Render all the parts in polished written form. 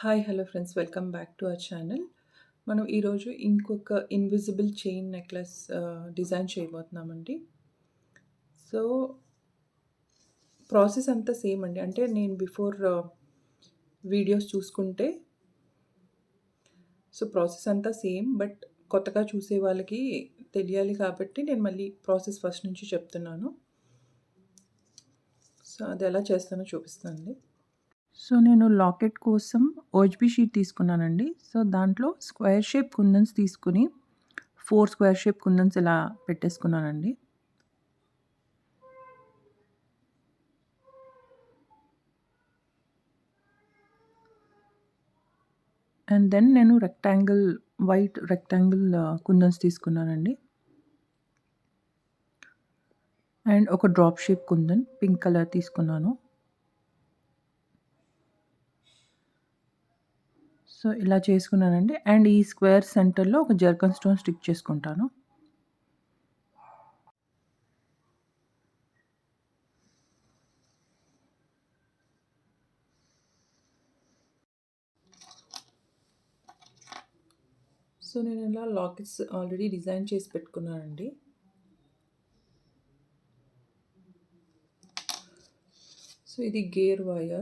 Hi hello friends, welcome back to our channel. మనం ఈరోజు ఇంకొక ఇన్విజిబుల్ చైన్ నెక్లెస్ డిజైన్ చేయబోతున్నామండి. సో ప్రాసెస్ అంతా సేమ్ అండి. అంటే నేను బిఫోర్ వీడియోస్ చూసుకుంటే ప్రాసెస్ అంతా సేమ్, బట్ కొత్తగా చూసే వాళ్ళకి తెలియాలి కాబట్టి నేను మళ్ళీ ప్రాసెస్ ఫస్ట్ నుంచి చెప్తున్నాను. సో అది ఎలా చేస్తానో చూపిస్తానండి. సో నేను లాకెట్ కోసం ఓహెచ్‌బీ షీట్ తీసుకున్నానండి. సో దాంట్లో స్క్వేర్ షేప్ కుందన్స్ తీసుకొని 4 స్క్వేర్ షేప్ కుందన్స్ ఇలా పెట్టేసుకున్నానండి. అండ్ దెన్ నేను వైట్ రెక్టాంగిల్ కుందన్స్ తీసుకున్నానండి. అండ్ ఒక drop shape kundan pink colour తీసుకున్నాను. సో ఇలా చేసుకున్నానండి. అండ్ ఈ స్క్వేర్ సెంటర్‌లో ఒక జర్కన్ స్టోన్ స్టిక్ చేసుకుంటాను. సో నేను ఇలా లాకెట్స్ ఆల్రెడీ డిజైన్ చేసి పెట్టుకున్నానండి. సో ఇది gear wire,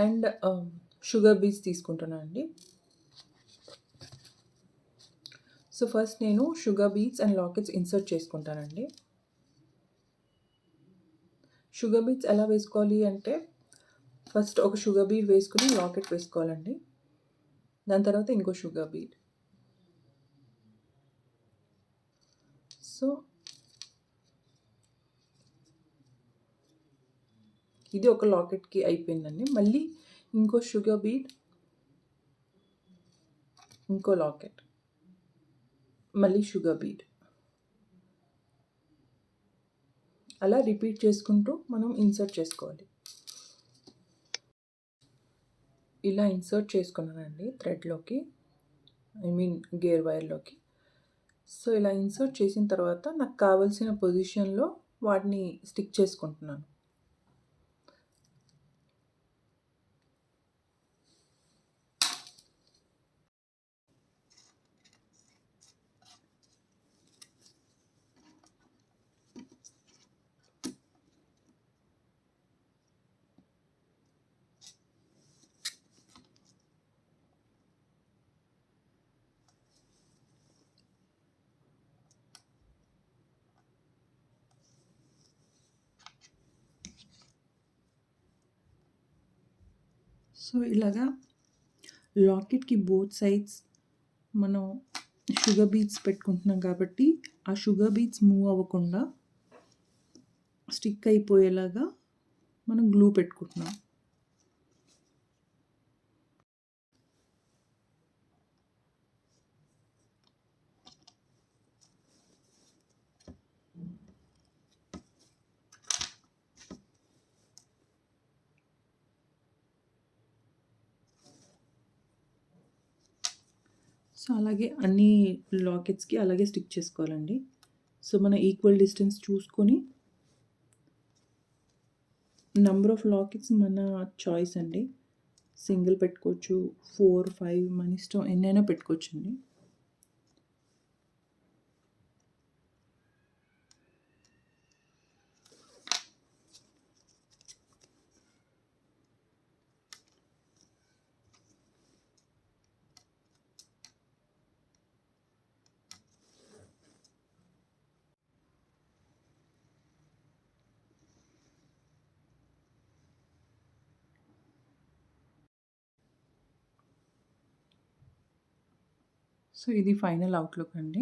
and sugar beads తీసుకుంటున్నాను అండి. సో ఫస్ట్ నేను sugar beads and lockets insert చేసుకుంటానండి. షుగర్ బీడ్స్ ఎలా వేసుకోవాలి అంటే, ఫస్ట్ ఒక షుగర్ బీడ్ వేసుకుని లాకెట్ వేసుకోవాలండి. దాని తర్వాత ఇంకో షుగర్ బీడ్. సో ఇది ఒక లాకెట్కి అయిపోయిందండి. మళ్ళీ ఇంకో షుగర్ బీడ్, ఇంకో లాకెట్, మళ్ళీ షుగర్ బీడ్, అలా రిపీట్ చేసుకుంటూ మనం ఇన్సర్ట్ చేసుకోవాలి. ఇలా ఇన్సర్ట్ చేసుకున్నానండి థ్రెడ్లోకి, గేర్ వైర్లోకి. సో ఇలా ఇన్సర్ట్ చేసిన తర్వాత నాకు కావాల్సిన పొజిషన్లో వాటిని స్టిక్ చేసుకుంటున్నాను. సో ఇలాగా లాకెట్కి బోత్ సైడ్స్ మనం షుగర్ బీడ్స్ పెట్టుకుంటున్నాం కాబట్టి ఆ షుగర్ బీడ్స్ మూవ్ అవ్వకుండా స్టిక్ అయిపోయేలాగా మనం గ్లూ పెట్టుకుంటున్నాం. సో అలాగే అన్ని లాకెట్స్కి అలాగే స్టిక్ చేసుకోవాలండి. సో మనం ఈక్వల్ డిస్టెన్స్ చూసుకొని, నంబర్ ఆఫ్ లాకెట్స్ మన చాయిస్ అండి. సింగిల్ పెట్టుకోవచ్చు, 4, 5 మన ఇష్టం, ఎన్నైనా పెట్టుకోవచ్చండి. సో ఇది ఫైనల్ అవుట్లుక్ అండి.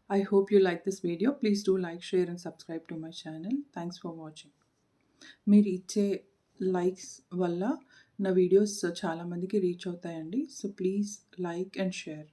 I hope you like this video. Please do like, share and subscribe to my channel. Thanks for watching. మీరు ఇచ్చే లైక్స్ వల్ల నా వీడియోస్ చాలామందికి రీచ్ అవుతాయండి. So please like and share.